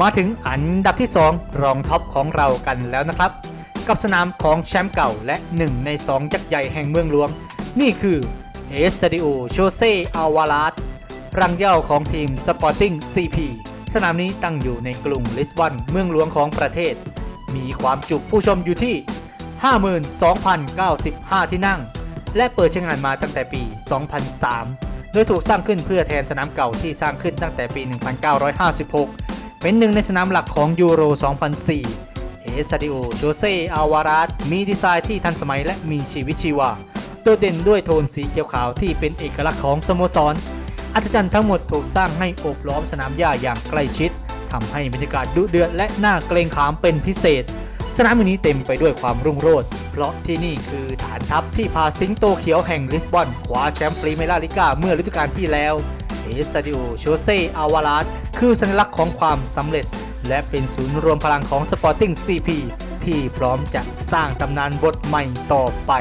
มาถึงอันดับที่2รองท็อปของเรากันแล้วนะครับกับสนามของแชมป์เก่าและ1ใน2ยักษ์ใหญ่แห่งเมืองหลวงนี่คือเอสตาดิโอโชเซอัลวาลาสรังเหย้าของทีมสปอร์ติ้งซีพีสนามนี้ตั้งอยู่ในกรุงลิสบอนเมืองหลวงของประเทศมีความจุผู้ชมอยู่ที่ 52,095 ที่นั่งและเปิดใช้งานมาตั้งแต่ปี 2003 โดยถูกสร้างขึ้นเพื่อแทนสนามเก่าที่สร้างขึ้นตั้งแต่ปี 1956 เป็นหนึ่งในสนามหลักของยูโร 2004 เอสตาดิโอโชเซอัลวาลาสมีดีไซน์ที่ทันสมัยและมีชีวิตชีวาโดดเด่นด้วยโทนสีเขียวขาวที่เป็นเอกลักษณ์ของสโมสรอัศจรรย์ทั้งหมดถูกสร้างให้โอบล้อมสนามหญ้าอย่างใกล้ชิดทำให้บรรยากาศดุเดือดและน่าเกรงขามเป็นพิเศษสนามแห่งนี้เต็มไปด้วยความรุ่งโรจน์เพราะที่นี่คือฐานทัพที่พาสิงโตเขียวแห่งลิสบอนคว้าแชมป์พรีเมียร์ลีกาเมื่อฤดูกาลที่แล้วเอสตาดิโอโชเซอัลวาลาสคือสัญลักษณ์ของความสำเร็จและเป็นศูนย์รวมพลังของสปอร์ติ้งซีพีที่พร้อมจะสร้างตำนานบทใหม่ต่อไป